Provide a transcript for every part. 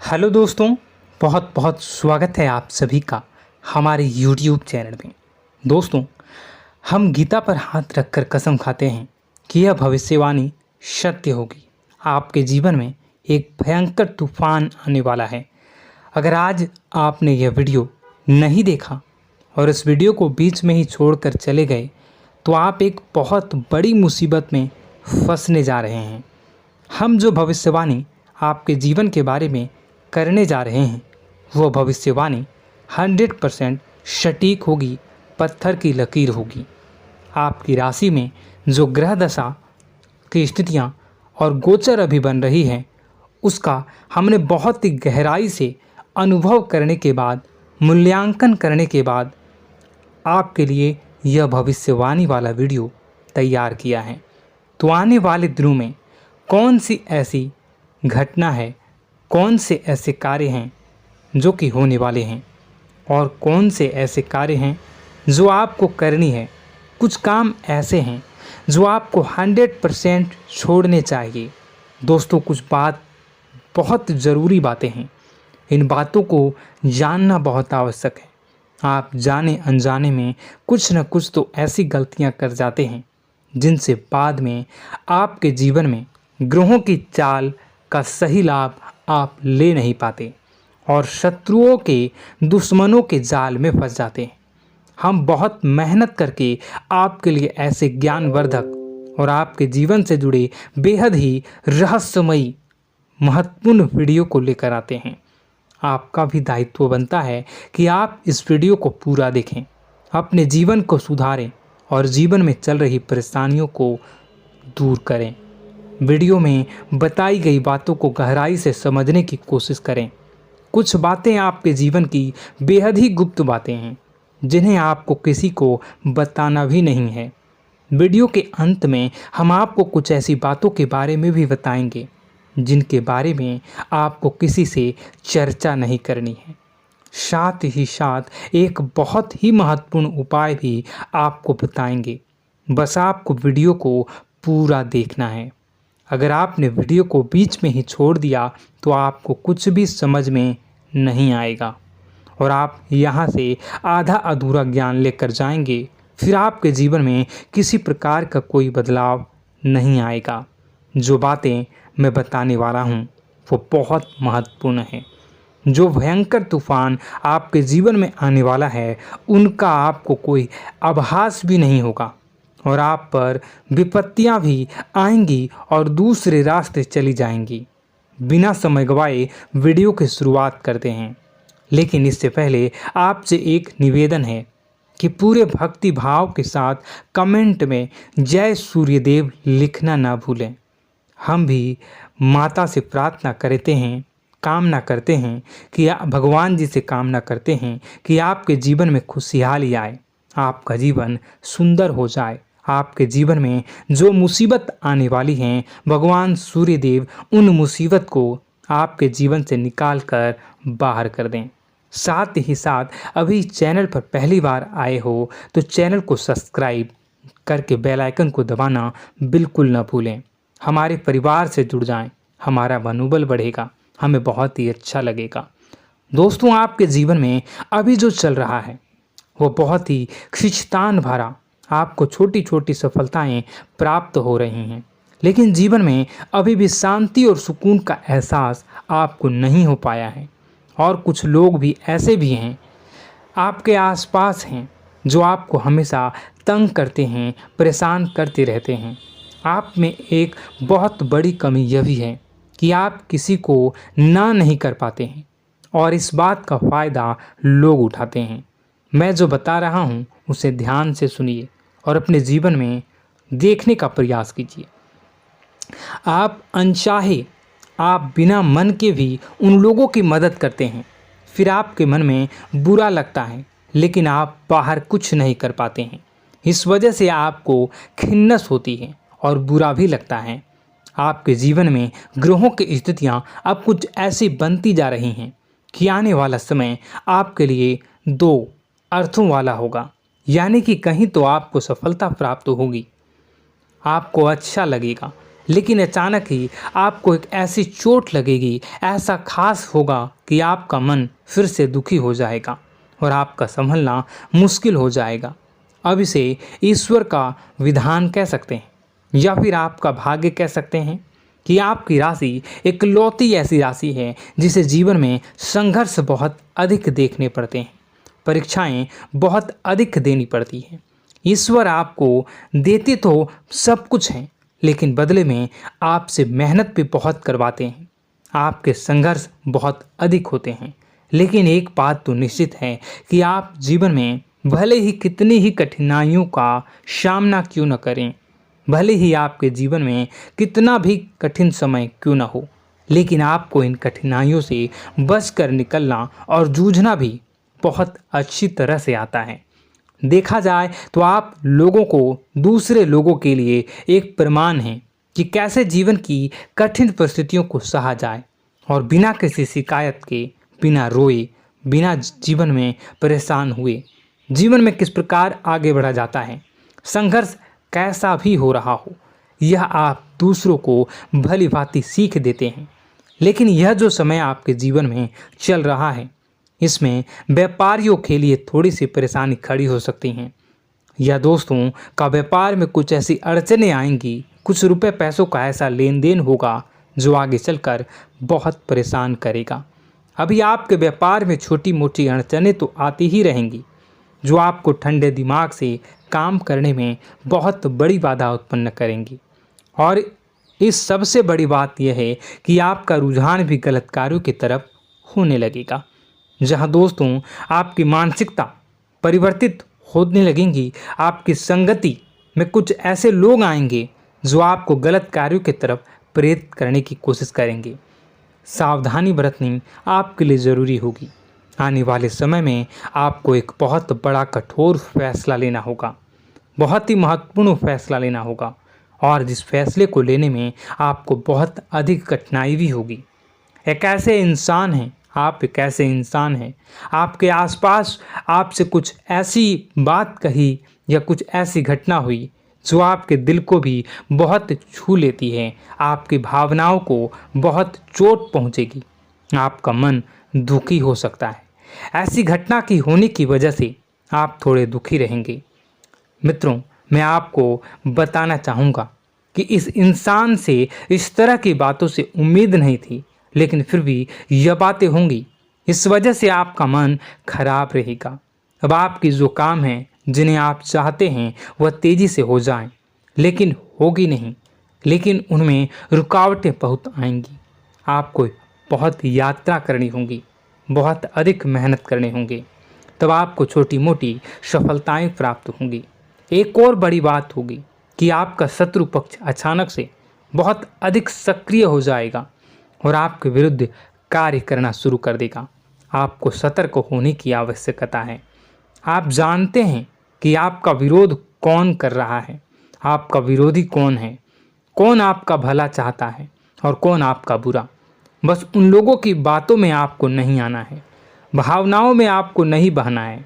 Hello दोस्तों, बहुत बहुत स्वागत है आप सभी का हमारे YouTube चैनल में। दोस्तों, हम गीता पर हाथ रखकर कसम खाते हैं कि यह भविष्यवाणी सत्य होगी। आपके जीवन में एक भयंकर तूफान आने वाला है। अगर आज आपने यह वीडियो नहीं देखा और इस वीडियो को बीच में ही छोड़कर चले गए तो आप एक बहुत बड़ी मुसीबत में फंसने जा रहे हैं। हम जो भविष्यवाणी आपके जीवन के बारे में करने जा रहे हैं वो भविष्यवाणी 100% सटीक होगी, पत्थर की लकीर होगी। आपकी राशि में जो ग्रह दशा की स्थितियां और गोचर अभी बन रही हैं उसका हमने बहुत ही गहराई से अनुभव करने के बाद, मूल्यांकन करने के बाद आपके लिए यह भविष्यवाणी वाला वीडियो तैयार किया है। तो आने वाले दिनों में कौन सी ऐसी घटना है, कौन से ऐसे कार्य हैं जो कि होने वाले हैं और कौन से ऐसे कार्य हैं जो आपको करनी है। कुछ काम ऐसे हैं जो आपको 100% छोड़ने चाहिए। दोस्तों, कुछ बात बहुत ज़रूरी बातें हैं। इन बातों को जानना बहुत आवश्यक है। आप जाने अनजाने में कुछ न कुछ तो ऐसी गलतियां कर जाते हैं जिनसे बाद में आपके जीवन में ग्रहों की चाल का सही लाभ आप ले नहीं पाते और शत्रुओं के, दुश्मनों के जाल में फंस जाते हैं। हम बहुत मेहनत करके आपके लिए ऐसे ज्ञानवर्धक और आपके जीवन से जुड़े बेहद ही रहस्यमयी महत्वपूर्ण वीडियो को लेकर आते हैं। आपका भी दायित्व बनता है कि आप इस वीडियो को पूरा देखें, अपने जीवन को सुधारें और जीवन में चल रही परेशानियों को दूर करें। वीडियो में बताई गई बातों को गहराई से समझने की कोशिश करें। कुछ बातें आपके जीवन की बेहद ही गुप्त बातें हैं जिन्हें आपको किसी को बताना भी नहीं है। वीडियो के अंत में हम आपको कुछ ऐसी बातों के बारे में भी बताएंगे जिनके बारे में आपको किसी से चर्चा नहीं करनी है। साथ ही साथ एक बहुत ही महत्वपूर्ण उपाय भी आपको बताएंगे। बस आपको वीडियो को पूरा देखना है। अगर आपने वीडियो को बीच में ही छोड़ दिया तो आपको कुछ भी समझ में नहीं आएगा और आप यहाँ से आधा अधूरा ज्ञान लेकर जाएंगे। फिर आपके जीवन में किसी प्रकार का कोई बदलाव नहीं आएगा। जो बातें मैं बताने वाला हूँ वो बहुत महत्वपूर्ण है। जो भयंकर तूफान आपके जीवन में आने वाला है उनका आपको कोई आभास भी नहीं होगा और आप पर विपत्तियां भी आएंगी और दूसरे रास्ते चली जाएंगी। बिना समय गवाए वीडियो की शुरुआत करते हैं, लेकिन इससे पहले आपसे एक निवेदन है कि पूरे भक्ति भाव के साथ कमेंट में जय सूर्यदेव लिखना ना भूलें। हम भी माता से प्रार्थना करते हैं, कामना करते हैं कि भगवान जी से कामना करते हैं कि आपके जीवन में खुशहाली आए, आपका जीवन सुंदर हो जाए। आपके जीवन में जो मुसीबत आने वाली हैं भगवान सूर्यदेव उन मुसीबत को आपके जीवन से निकाल कर बाहर कर दें। साथ ही साथ अभी चैनल पर पहली बार आए हो तो चैनल को सब्सक्राइब करके बेल आइकन को दबाना बिल्कुल न भूलें। हमारे परिवार से जुड़ जाएं, हमारा मनोबल बढ़ेगा, हमें बहुत ही अच्छा लगेगा। दोस्तों, आपके जीवन में अभी जो चल रहा है वो बहुत ही खींचतान भरा, आपको छोटी छोटी सफलताएं प्राप्त हो रही हैं, लेकिन जीवन में अभी भी शांति और सुकून का एहसास आपको नहीं हो पाया है। और कुछ लोग भी ऐसे भी हैं आपके आसपास हैं जो आपको हमेशा तंग करते हैं, परेशान करते रहते हैं। आप में एक बहुत बड़ी कमी यह भी है कि आप किसी को ना नहीं कर पाते हैं और इस बात का फ़ायदा लोग उठाते हैं। मैं जो बता रहा हूँ उसे ध्यान से सुनिए और अपने जीवन में देखने का प्रयास कीजिए। आप अनचाहे, आप बिना मन के भी उन लोगों की मदद करते हैं, फिर आपके मन में बुरा लगता है लेकिन आप बाहर कुछ नहीं कर पाते हैं। इस वजह से आपको खिन्नस होती है और बुरा भी लगता है। आपके जीवन में ग्रहों की स्थितियाँ अब कुछ ऐसी बनती जा रही हैं कि आने वाला समय आपके लिए दो अर्थों वाला होगा। यानी कि कहीं तो आपको सफलता प्राप्त होगी, आपको अच्छा लगेगा लेकिन अचानक ही आपको एक ऐसी चोट लगेगी, ऐसा खास होगा कि आपका मन फिर से दुखी हो जाएगा और आपका संभलना मुश्किल हो जाएगा। अब इसे ईश्वर का विधान कह सकते हैं या फिर आपका भाग्य कह सकते हैं कि आपकी राशि इकलौती ऐसी राशि है जिसे जीवन में संघर्ष बहुत अधिक देखने पड़ते हैं, परीक्षाएं बहुत अधिक देनी पड़ती हैं। ईश्वर आपको देते तो सब कुछ हैं, लेकिन बदले में आपसे मेहनत भी बहुत करवाते हैं। आपके संघर्ष बहुत अधिक होते हैं, लेकिन एक बात तो निश्चित है कि आप जीवन में भले ही कितनी ही कठिनाइयों का सामना क्यों न करें, भले ही आपके जीवन में कितना भी कठिन समय क्यों न हो, लेकिन आपको इन कठिनाइयों से बच कर निकलना और जूझना भी बहुत अच्छी तरह से आता है। देखा जाए तो आप लोगों को दूसरे लोगों के लिए एक प्रमाण हैं कि कैसे जीवन की कठिन परिस्थितियों को सहा जाए और बिना किसी शिकायत के, बिना रोए, बिना जीवन में परेशान हुए जीवन में किस प्रकार आगे बढ़ा जाता है। संघर्ष कैसा भी हो रहा हो, यह आप दूसरों को भली भांति सीख देते हैं। लेकिन यह जो समय आपके जीवन में चल रहा है, इसमें व्यापारियों के लिए थोड़ी सी परेशानी खड़ी हो सकती हैं, या दोस्तों का व्यापार में कुछ ऐसी अड़चनें आएंगी, कुछ रुपए पैसों का ऐसा लेन देन होगा जो आगे चलकर बहुत परेशान करेगा। अभी आपके व्यापार में छोटी मोटी अड़चनें तो आती ही रहेंगी, जो आपको ठंडे दिमाग से काम करने में बहुत बड़ी बाधा उत्पन्न करेंगी। और इस सबसे बड़ी बात यह है कि आपका रुझान भी गलत कार्यों की तरफ होने लगेगा, जहां दोस्तों आपकी मानसिकता परिवर्तित होने लगेंगी। आपकी संगति में कुछ ऐसे लोग आएंगे जो आपको गलत कार्यों की तरफ प्रेरित करने की कोशिश करेंगे। सावधानी बरतनी आपके लिए ज़रूरी होगी। आने वाले समय में आपको एक बहुत बड़ा कठोर फैसला लेना होगा, बहुत ही महत्वपूर्ण फैसला लेना होगा, और जिस फैसले को लेने में आपको बहुत अधिक कठिनाई भी होगी। एक ऐसे इंसान हैं, आप एक ऐसे इंसान हैं, आपके आसपास आपसे कुछ ऐसी बात कही या कुछ ऐसी घटना हुई जो आपके दिल को भी बहुत छू लेती है, आपकी भावनाओं को बहुत चोट पहुंचेगी, आपका मन दुखी हो सकता है। ऐसी घटना की होने की वजह से आप थोड़े दुखी रहेंगे। मित्रों, मैं आपको बताना चाहूँगा कि इस इंसान से इस तरह की बातों से उम्मीद नहीं थी, लेकिन फिर भी यह बातें होंगी। इस वजह से आपका मन खराब रहेगा। अब आपकी जो काम है, जिन्हें आप चाहते हैं वह तेज़ी से हो जाएं, लेकिन होगी नहीं, लेकिन उनमें रुकावटें बहुत आएंगी। आपको बहुत यात्रा करनी होगी, बहुत अधिक मेहनत करने होंगे, तब आपको छोटी मोटी सफलताएं प्राप्त होंगी। एक और बड़ी बात होगी कि आपका शत्रु पक्ष अचानक से बहुत अधिक सक्रिय हो जाएगा और आपके विरुद्ध कार्य करना शुरू कर देगा। आपको सतर्क होने की आवश्यकता है। आप जानते हैं कि आपका विरोध कौन कर रहा है, आपका विरोधी कौन है, कौन आपका भला चाहता है और कौन आपका बुरा। बस उन लोगों की बातों में आपको नहीं आना है, भावनाओं में आपको नहीं बहना है।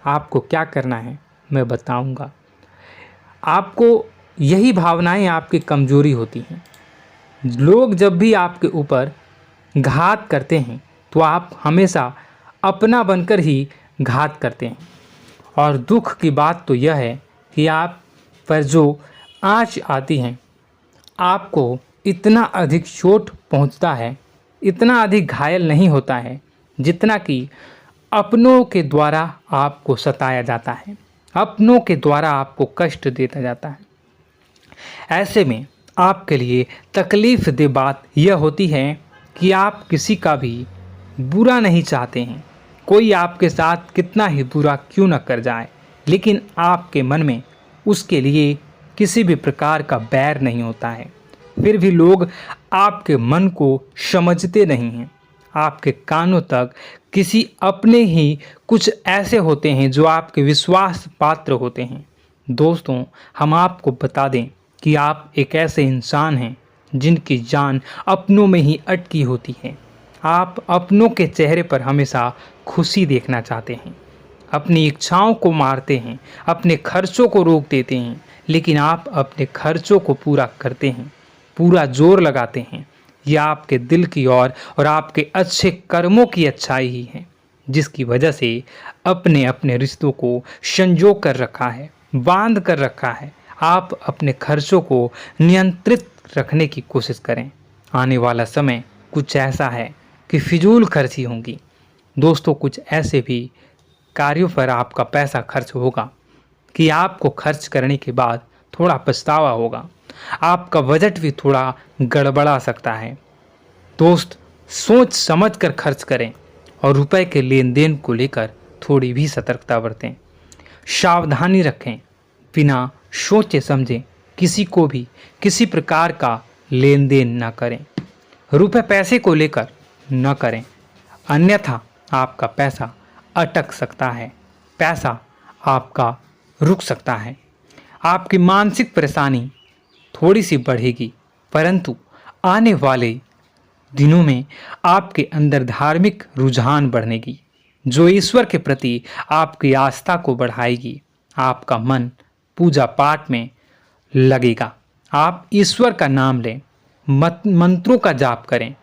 आपको क्या करना है मैं बताऊंगा। आपको यही भावनाएं आपकी कमजोरी होती हैं। लोग जब भी आपके ऊपर घात करते हैं तो आप हमेशा अपना बनकर ही घात करते हैं। और दुख की बात तो यह है कि आप पर जो आँच आती है, आपको इतना अधिक चोट पहुंचता है, इतना अधिक घायल नहीं होता है जितना कि अपनों के द्वारा आपको सताया जाता है, अपनों के द्वारा आपको कष्ट देता जाता है। ऐसे में आपके लिए तकलीफ़ दे बात यह होती है कि आप किसी का भी बुरा नहीं चाहते हैं। कोई आपके साथ कितना ही बुरा क्यों न कर जाए, लेकिन आपके मन में उसके लिए किसी भी प्रकार का बैर नहीं होता है। फिर भी लोग आपके मन को समझते नहीं हैं। आपके कानों तक किसी अपने ही कुछ ऐसे होते हैं जो आपके विश्वास पात्र होते हैं। दोस्तों, हम आपको बता दें कि आप एक ऐसे इंसान हैं जिनकी जान अपनों में ही अटकी होती है। आप अपनों के चेहरे पर हमेशा खुशी देखना चाहते हैं, अपनी इच्छाओं को मारते हैं, अपने खर्चों को रोक देते हैं, लेकिन आप अपने खर्चों को पूरा करते हैं। पूरा जोर लगाते हैं, यह आपके दिल की और आपके अच्छे कर्मों की अच्छाई ही है, जिसकी वजह से अपने अपने रिश्तों को संजो कर रखा है, बांध कर रखा है। आप अपने खर्चों को नियंत्रित रखने की कोशिश करें। आने वाला समय कुछ ऐसा है कि फिजूल खर्ची होंगी। दोस्तों, कुछ ऐसे भी कार्यों पर आपका पैसा खर्च होगा कि आपको खर्च करने के बाद थोड़ा पछतावा होगा। आपका बजट भी थोड़ा गड़बड़ा सकता है। दोस्त, सोच समझ कर खर्च करें और रुपए के लेन देन को लेकर थोड़ी भी सतर्कता बरतें। सावधानी रखें, बिना सोचे समझे किसी को भी किसी प्रकार का लेन देन न करें। रुपए पैसे को लेकर न करें, अन्यथा आपका पैसा अटक सकता है, पैसा आपका रुक सकता है। आपकी मानसिक परेशानी थोड़ी सी बढ़ेगी, परंतु आने वाले दिनों में आपके अंदर धार्मिक रुझान बढ़नेगी, जो ईश्वर के प्रति आपकी आस्था को बढ़ाएगी। आपका मन पूजा पाठ में लगेगा। आप ईश्वर का नाम लें, मंत्रों का जाप करें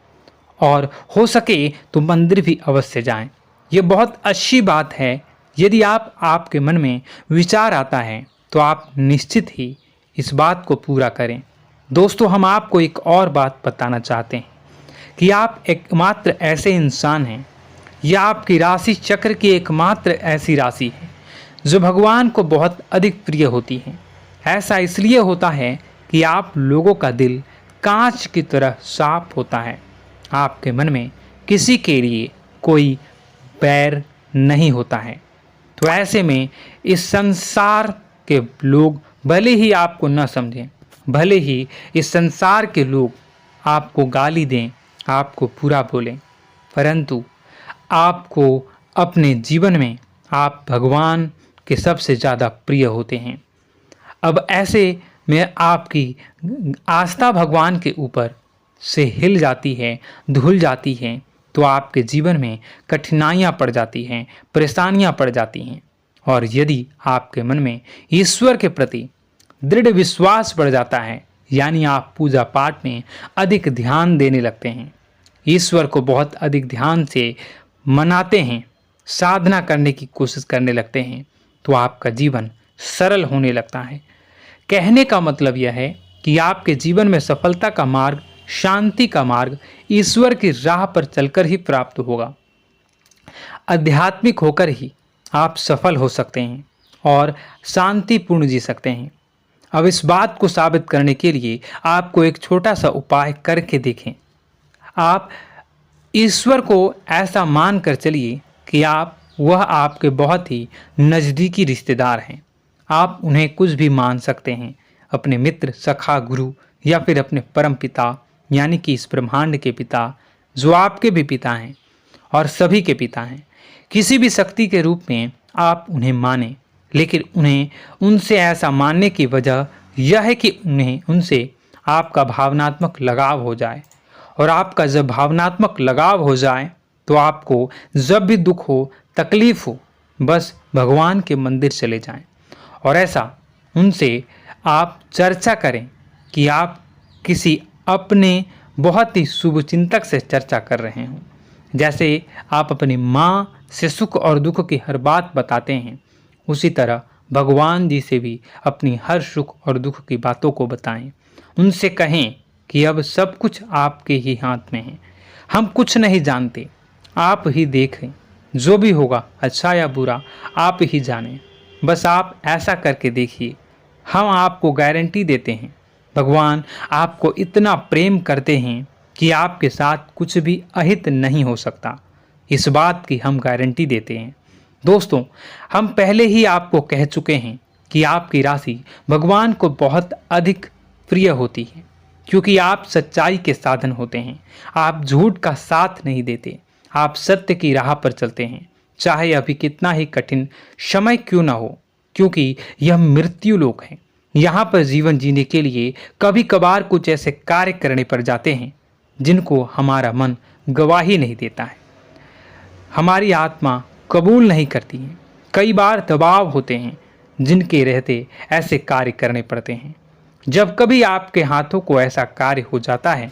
और हो सके तो मंदिर भी अवश्य जाएं। ये बहुत अच्छी बात है। यदि आपके मन में विचार आता है तो आप निश्चित ही इस बात को पूरा करें। दोस्तों, हम आपको एक और बात बताना चाहते हैं कि आप एकमात्र ऐसे इंसान हैं, यह आपकी राशि चक्र की एकमात्र ऐसी राशि है जो भगवान को बहुत अधिक प्रिय होती है। ऐसा इसलिए होता है कि आप लोगों का दिल कांच की तरह साफ होता है। आपके मन में किसी के लिए कोई बैर नहीं होता है। तो ऐसे में इस संसार के लोग भले ही आपको न समझें, भले ही इस संसार के लोग आपको गाली दें, आपको बुरा बोलें, परंतु आपको अपने जीवन में आप भगवान के सबसे ज़्यादा प्रिय होते हैं। अब ऐसे में आपकी आस्था भगवान के ऊपर से हिल जाती है, धुल जाती है, तो आपके जीवन में कठिनाइयाँ पड़ जाती हैं, परेशानियाँ पड़ जाती हैं। और यदि आपके मन में ईश्वर के प्रति दृढ़ विश्वास बढ़ जाता है, यानी आप पूजा पाठ में अधिक ध्यान देने लगते हैं, ईश्वर को बहुत अधिक ध्यान से मनाते हैं, साधना करने की कोशिश करने लगते हैं, तो आपका जीवन सरल होने लगता है। कहने का मतलब यह है कि आपके जीवन में सफलता का मार्ग, शांति का मार्ग ईश्वर की राह पर चलकर ही प्राप्त होगा। आध्यात्मिक होकर ही आप सफल हो सकते हैं और शांतिपूर्ण जी सकते हैं। अब इस बात को साबित करने के लिए आपको एक छोटा सा उपाय करके देखें। आप ईश्वर को ऐसा मान कर चलिए कि वह आपके बहुत ही नज़दीकी रिश्तेदार हैं। आप उन्हें कुछ भी मान सकते हैं, अपने मित्र, सखा, गुरु या फिर अपने परम पिता, यानी कि इस ब्रह्मांड के पिता, जो आपके भी पिता हैं और सभी के पिता हैं। किसी भी शक्ति के रूप में आप उन्हें मानें, लेकिन उन्हें उनसे ऐसा मानने की वजह यह है कि उनसे आपका भावनात्मक लगाव हो जाए। और आपका जब भावनात्मक लगाव हो जाए तो आपको जब भी दुख हो, तकलीफ हो, बस भगवान के मंदिर चले जाएं और ऐसा उनसे आप चर्चा करें कि आप किसी अपने बहुत ही शुभचिंतक से चर्चा कर रहे हों। जैसे आप अपनी माँ से सुख और दुख की हर बात बताते हैं, उसी तरह भगवान जी से भी अपनी हर सुख और दुख की बातों को बताएं। उनसे कहें कि अब सब कुछ आपके ही हाथ में है, हम कुछ नहीं जानते, आप ही देखें, जो भी होगा अच्छा या बुरा आप ही जानें। बस आप ऐसा करके देखिए, हम आपको गारंटी देते हैं भगवान आपको इतना प्रेम करते हैं कि आपके साथ कुछ भी अहित नहीं हो सकता। इस बात की हम गारंटी देते हैं। दोस्तों, हम पहले ही आपको कह चुके हैं कि आपकी राशि भगवान को बहुत अधिक प्रिय होती है, क्योंकि आप सच्चाई के साधन होते हैं। आप झूठ का साथ नहीं देते, आप सत्य की राह पर चलते हैं, चाहे अभी कितना ही कठिन समय क्यों ना हो, क्योंकि यह मृत्यु लोक है। यहाँ पर जीवन जीने के लिए कभी कभार कुछ ऐसे कार्य करने पड़ जाते हैं जिनको हमारा मन गवाही नहीं देता है, हमारी आत्मा कबूल नहीं करती है। कई बार दबाव होते हैं जिनके रहते ऐसे कार्य करने पड़ते हैं। जब कभी आपके हाथों को ऐसा कार्य हो जाता है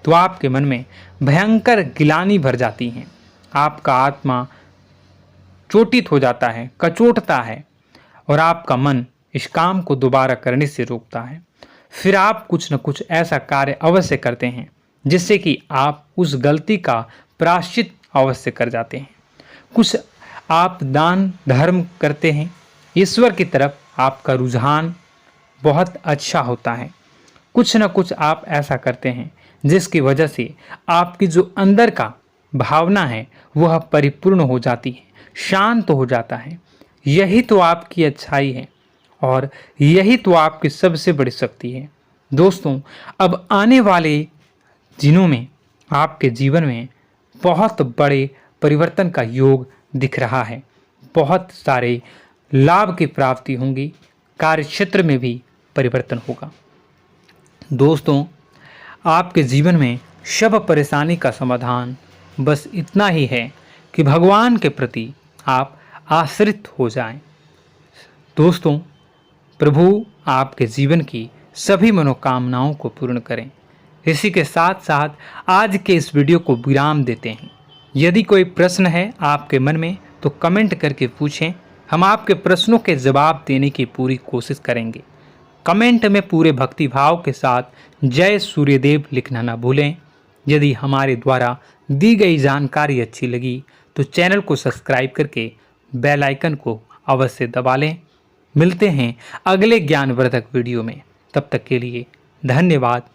तो आपके मन में भयंकर गिलानी भर जाती है। आपका आत्मा चोटित हो जाता है, कचोटता है और आपका मन इस काम को दोबारा करने से रोकता है। फिर आप कुछ न कुछ ऐसा कार्य अवश्य करते हैं जिससे कि आप उस गलती का प्रायश्चित अवश्य कर जाते हैं। कुछ आप दान धर्म करते हैं। ईश्वर की तरफ आपका रुझान बहुत अच्छा होता है। कुछ न कुछ आप ऐसा करते हैं जिसकी वजह से आपकी जो अंदर का भावना है वह परिपूर्ण हो जाती है, शांत हो जाता है। यही तो आपकी अच्छाई है और यही तो आपकी सबसे बड़ी शक्ति है। दोस्तों, अब आने वाले दिनों में आपके जीवन में बहुत बड़े परिवर्तन का योग दिख रहा है। बहुत सारे लाभ की प्राप्ति होंगी, कार्यक्षेत्र में भी परिवर्तन होगा। दोस्तों, आपके जीवन में सब परेशानी का समाधान बस इतना ही है कि भगवान के प्रति आप आश्रित हो जाएं। दोस्तों, प्रभु आपके जीवन की सभी मनोकामनाओं को पूर्ण करें। इसी के साथ साथ आज के इस वीडियो को विराम देते हैं। यदि कोई प्रश्न है आपके मन में तो कमेंट करके पूछें, हम आपके प्रश्नों के जवाब देने की पूरी कोशिश करेंगे। कमेंट में पूरे भक्तिभाव के साथ जय सूर्यदेव लिखना ना भूलें। यदि हमारे द्वारा दी गई जानकारी अच्छी लगी तो चैनल को सब्सक्राइब करके बेल आइकन को अवश्य दबा लें। मिलते हैं अगले ज्ञानवर्धक वीडियो में। तब तक के लिए धन्यवाद।